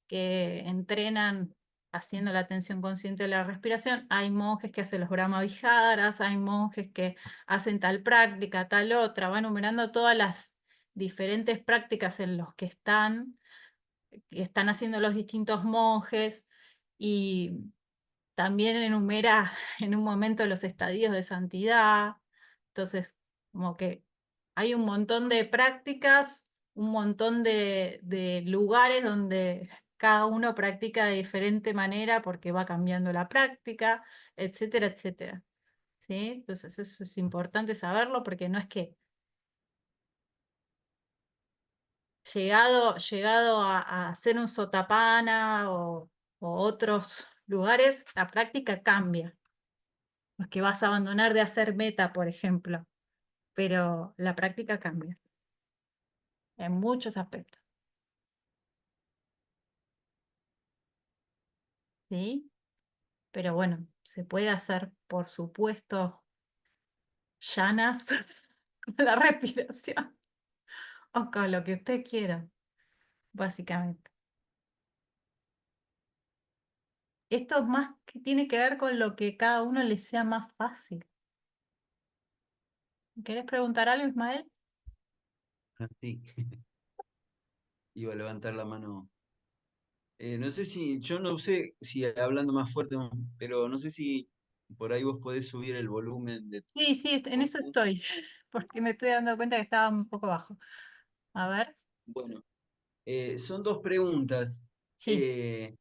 entrenan haciendo la atención consciente de la respiración, hay monjes que hacen los Brahmaviharas, hay monjes que hacen tal práctica, tal otra, va enumerando todas las diferentes prácticas en los que están haciendo los distintos monjes y también enumera en un momento los estadios de santidad. Entonces, como que hay un montón de prácticas, un montón de lugares donde cada uno practica de diferente manera porque va cambiando la práctica, etcétera, etcétera. ¿Sí? Entonces, eso es importante saberlo porque no es que llegado a hacer un sotapana o otros lugares, la práctica cambia. No es que vas a abandonar de hacer meta, por ejemplo, pero la práctica cambia en muchos aspectos, ¿sí? Pero bueno, se puede hacer, por supuesto, llanas con la respiración o con lo que usted quiera, básicamente. Esto es más que tiene que ver con lo que cada uno le sea más fácil. ¿Querés preguntar algo, Ismael? Ah, sí, iba a levantar la mano. No sé si, yo no sé si hablando más fuerte, pero no sé si por ahí vos podés subir el volumen de tu Sí, sí, en eso compu. estoy, porque me estoy dando cuenta que estaba un poco bajo. A ver, Bueno, son dos preguntas, sí. eh,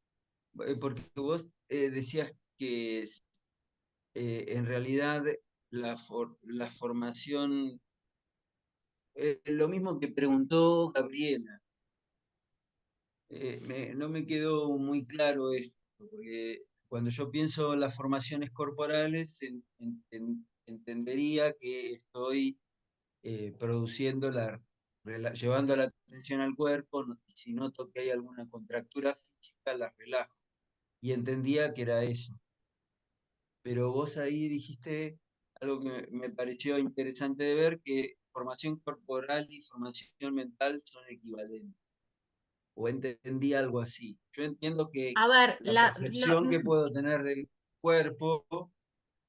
porque vos decías que en realidad la formación, lo mismo que preguntó Gabriela. No me quedó muy claro esto, porque cuando yo pienso en las formaciones corporales, entendería que estoy produciendo llevando la atención al cuerpo, y si noto que hay alguna contractura física, la relajo. Y entendía que era eso. Pero vos ahí dijiste algo que me pareció interesante de ver, que formación corporal y formación mental son equivalentes o entendí algo así. Yo entiendo que A ver, la percepción que puedo tener del cuerpo,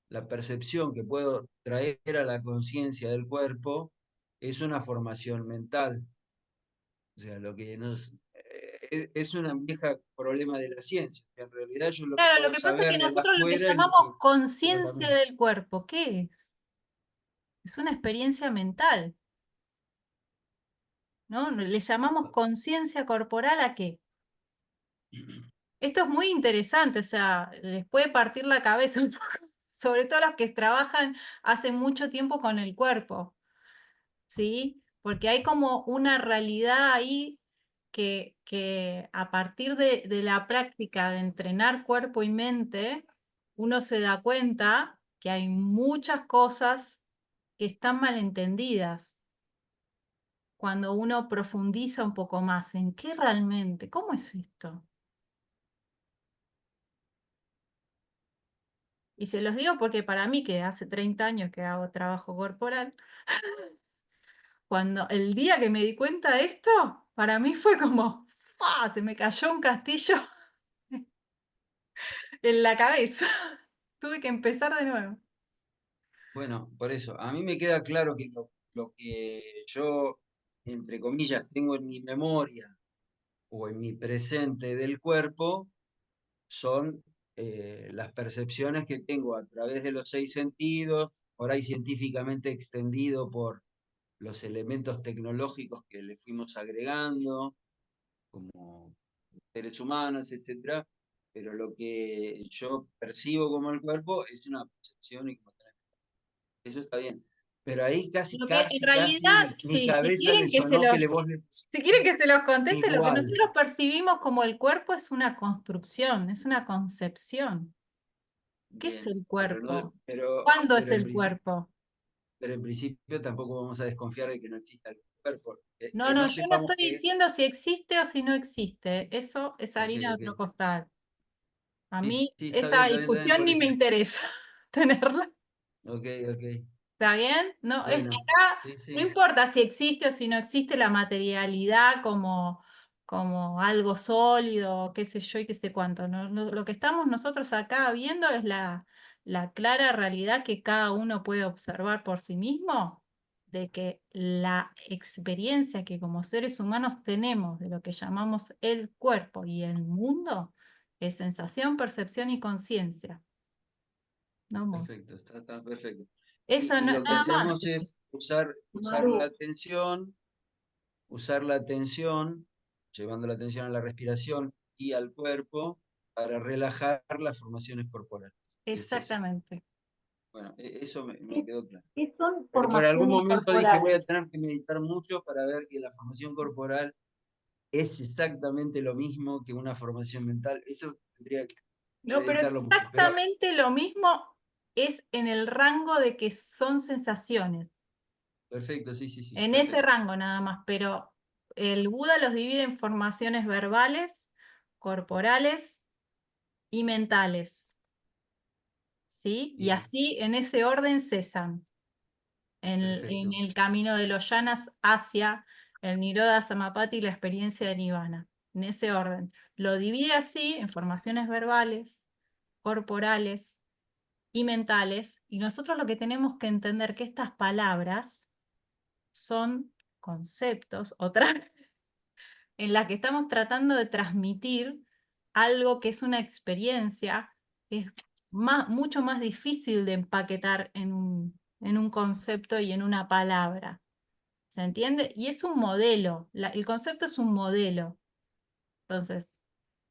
la percepción que puedo traer a la conciencia del cuerpo, es una formación mental. O sea, lo que es un vieja problema de la ciencia, que en realidad yo lo que claro, lo puedo que pasa es que saber del nosotros le afuera es lo que llamamos tengo para conciencia mí. del cuerpo. ¿Qué es? Es una experiencia mental, ¿no? Le llamamos conciencia corporal ¿a qué? Esto es muy interesante, o sea, les puede partir la cabeza un poco, sobre todo los que trabajan hace mucho tiempo con el cuerpo, ¿sí? porque hay como una realidad ahí que a partir de la práctica de entrenar cuerpo y mente, uno se da cuenta que hay muchas cosas que están mal entendidas cuando uno profundiza un poco más en qué realmente, ¿cómo es esto? Y se los digo porque para mí, que hace 30 años que hago trabajo corporal, cuando el día que me di cuenta de esto, para mí fue como, ¡ah! Se me cayó un castillo en la cabeza. Tuve que empezar de nuevo. Bueno, por eso, a mí me queda claro que lo que yo, entre comillas, tengo en mi memoria o en mi presente del cuerpo son las percepciones que tengo a través de los 6 sentidos, por ahí científicamente extendido por los elementos tecnológicos que le fuimos agregando, como seres humanos, etcétera, pero lo que yo percibo como el cuerpo es una percepción y eso está bien. Pero ahí casi, Lo que en casi, realidad, casi mi sí, si cabeza le quieren que se sonó que le los, vos le pusiste si quieren que se los conteste, lo que igual. nosotros percibimos como el cuerpo es una construcción, es una concepción. ¿Qué es Bien, el pero no, cuerpo? ¿Cuándo es pero el cuerpo? en principio tampoco vamos a desconfiar de que no exista el cuerpo. No, Que no, no yo no sepamos estoy qué es. diciendo si existe o si no existe. Eso es Ok, harina de ok. otro costal. A Sí, mí sí, esa está bien, discusión por ni me eso. interesa tenerla. Ok, ok. ¿Está bien? No, es que Bueno, acá sí, no sí. importa si existe o si no existe la materialidad como algo sólido, qué sé yo y qué sé cuánto. Lo que estamos nosotros acá viendo es la clara realidad que cada uno puede observar por sí mismo, de que la experiencia que como seres humanos tenemos de lo que llamamos el cuerpo y el mundo es sensación, percepción y conciencia. No more. Perfecto, está perfecto. Eso Y no, lo que nada más. hacemos es Maru, usar la atención, llevando la atención a la respiración y al cuerpo para relajar las formaciones corporales. Es eso. Exactamente. Bueno, eso me ¿qué, quedó claro. qué son Pero por algún formaciones momento dije, voy corporales? a tener que meditar mucho para ver que la formación corporal es exactamente lo mismo que una formación mental. Eso tendría que No, pero meditarlo mucho. Pero exactamente lo mismo es en el rango de que son sensaciones. perfecto, sí, sí, sí, En ese perfecto. rango nada más, pero el Buda los divide en formaciones verbales, corporales y mentales. ¿Sí? Y Bien, así en ese orden cesan. En perfecto. el camino de los yanas hacia el Nirodha Samapati y la experiencia de Nirvana. En ese orden. Lo divide así en formaciones verbales, corporales y mentales. Y nosotros lo que tenemos que entender que estas palabras son conceptos, otras, en las que estamos tratando de transmitir algo que es una experiencia que es mucho más difícil de empaquetar en un concepto y en una palabra. ¿Se entiende? Y es un modelo, el concepto es un modelo. Entonces,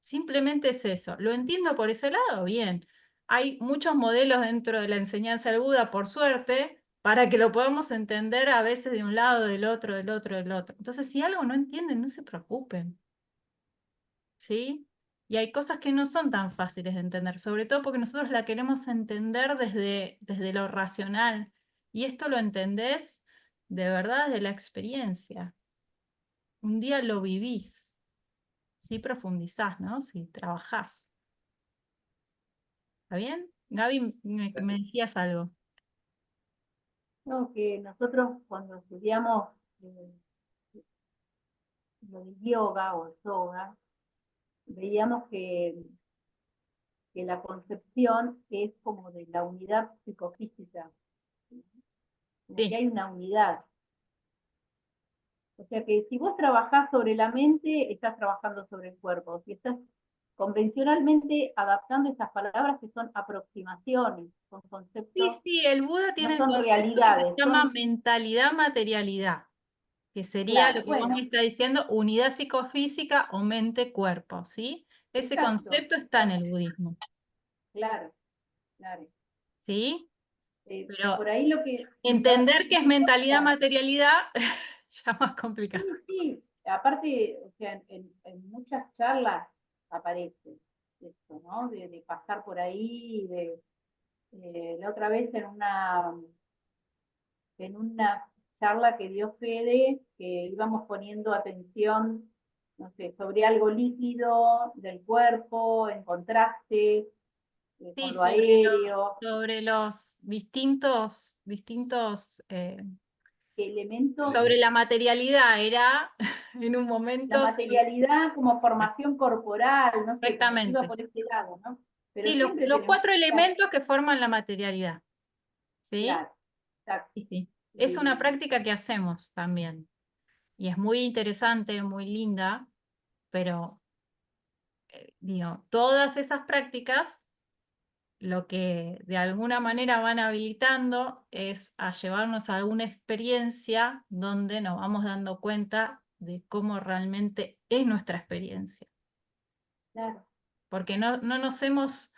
simplemente es eso. ¿Lo entiendo por ese lado? Bien. Hay muchos modelos dentro de la enseñanza del Buda, por suerte, para que lo podamos entender a veces de un lado, del otro, del otro, del otro. Entonces, si algo no entienden, no se preocupen. ¿Sí? Y hay cosas que no son tan fáciles de entender, sobre todo porque nosotros la queremos entender desde lo racional. Y esto lo entendés de verdad de la experiencia. Un día lo vivís, si profundizás, ¿no? Si trabajás. ¿Está bien? Gaby, me Gracias. decías algo. No, que nosotros cuando estudiamos lo de yoga o yoga, veíamos que la concepción es como de la unidad psicofísica, como que Sí, hay una unidad. O sea que si vos trabajás sobre la mente, estás trabajando sobre el cuerpo. Si estás convencionalmente adaptando esas palabras que son aproximaciones, son sí, conceptos, sí, el Buda no tiene el son concepto que se realidades, llama son, mentalidad-materialidad, que sería lo claro, que vos me bueno, estás diciendo, unidad psicofísica o mente-cuerpo, ¿sí? Ese exacto, concepto está en el budismo, claro, claro. ¿sí? Pero Por ahí lo que entender qué es importa, mentalidad-materialidad ya más complicado. Sí, sí, aparte, o sea, en muchas charlas aparece esto, ¿no? De pasar por ahí, la otra vez en una charla que dio Fede, que íbamos poniendo atención, no sé, sobre algo líquido del cuerpo, en contraste, Sí, con lo aéreo, sobre los distintos, elementos, sobre la materialidad, era en un la momento, sí, materialidad como formación corporal, no sé, como que iba exactamente. por ese lado, ¿no? Pero Sí, siempre los tenemos cuatro que estar elementos que forman la materialidad, ¿sí? claro, exacto. Sí, sí. Es una Y práctica que hacemos también. Y es muy interesante, muy linda, pero digo, todas esas prácticas lo que de alguna manera van habilitando es a llevarnos a alguna experiencia donde nos vamos dando cuenta de cómo realmente es nuestra experiencia. claro, Porque no nos hemos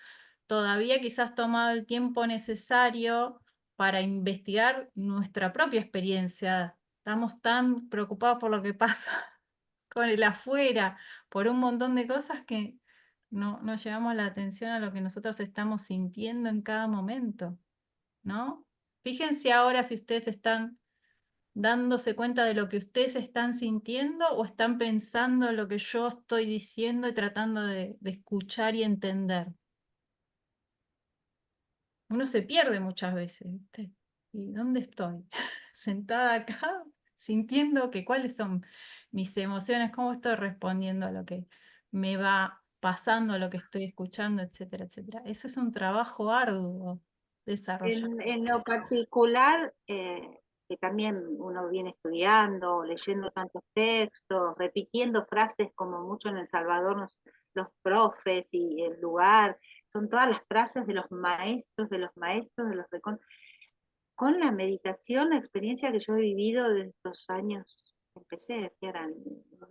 todavía quizás tomado el tiempo necesario para investigar nuestra propia experiencia. Estamos tan preocupados por lo que pasa con el afuera, por un montón de cosas que no llevamos la atención a lo que nosotros estamos sintiendo en cada momento, ¿no? Fíjense ahora si ustedes están dándose cuenta de lo que ustedes están sintiendo o están pensando lo que yo estoy diciendo y tratando de escuchar y entender. Uno se pierde muchas veces, ¿viste? ¿Y dónde estoy? Sentada acá, sintiendo que cuáles son mis emociones, cómo estoy respondiendo a lo que me va pasando, a lo que estoy escuchando, etcétera, etcétera. Eso es un trabajo arduo desarrollar. En lo particular, que también uno viene estudiando, leyendo tantos textos, repitiendo frases como mucho en El Salvador, los profes y el lugar, son todas las frases de los maestros, de los maestros, de los con la meditación, la experiencia que yo he vivido desde estos años, empecé, que eran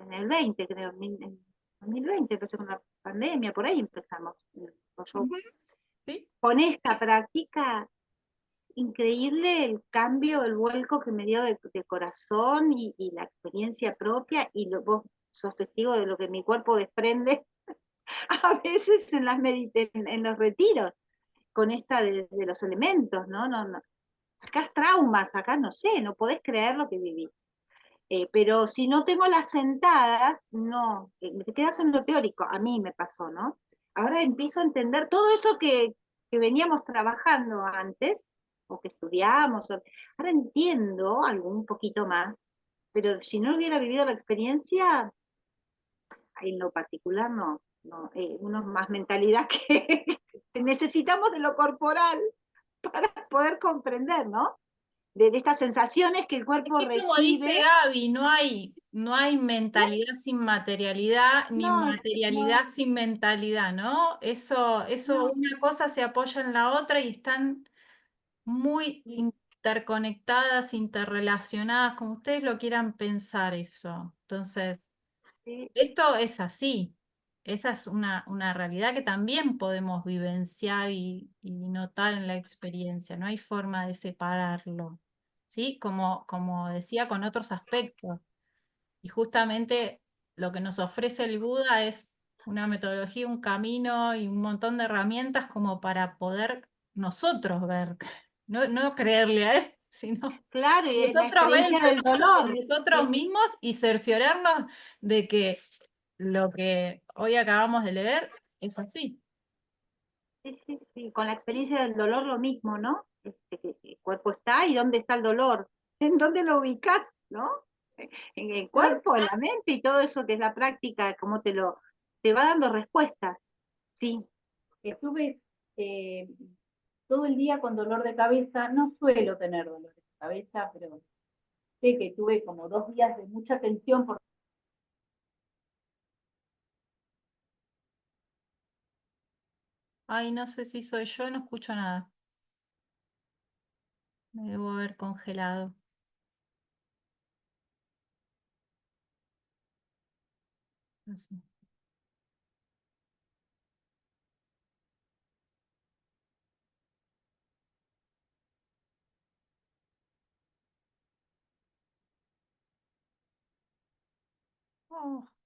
en el 20, creo, en 2020 empecé con la pandemia, por ahí empezamos. Yo, Ujú. ¿Sí? con esta práctica, increíble el cambio, el vuelco que me dio de corazón y la experiencia propia, y vos sos testigo de lo que mi cuerpo desprende a veces en los retiros, con esta de los elementos, ¿no? Sacás traumas, acá no sé, no podés creer lo que viví. Pero si no tengo las sentadas, no, te quedas en lo teórico, a mí me pasó, ¿no? Ahora empiezo a entender todo eso que veníamos trabajando antes, o que estudiamos, ahora entiendo algo un poquito más, pero si no hubiera vivido la experiencia, en lo particular no, uno más mentalidad que necesitamos de lo corporal para poder comprender, ¿no? De estas sensaciones que el Es cuerpo que como dice recibe. Gaby, no hay mentalidad sin materialidad, ni No, materialidad sin mentalidad, ¿no? Eso, no, una cosa se apoya en la otra y están muy sí, interconectadas, interrelacionadas, como ustedes lo quieran pensar eso. Entonces, sí, esto es así. Esa es una realidad que también podemos vivenciar y notar en la experiencia. No hay forma de separarlo, ¿sí? Como decía, con otros aspectos. Y justamente lo que nos ofrece el Buda es una metodología, un camino y un montón de herramientas como para poder nosotros ver, no creerle a él, sino claro, y la nosotros ver el experiencia del proceso de dolor. nosotros Sí, mismos y cerciorarnos de que lo que hoy acabamos de leer es así. sí, sí, sí, con la experiencia del dolor lo mismo, ¿no? Que el cuerpo está y dónde está el dolor, en dónde lo ubicas, ¿no? En el claro, cuerpo, en la mente y todo eso que es la práctica, cómo te va dando respuestas. Sí, estuve eh, todo el día con dolor de cabeza, no suelo tener dolor de cabeza, pero sé que tuve como 2 días de mucha tensión por Ay, no sé si soy yo, no escucho nada. Me debo haber congelado. No sé. Oh.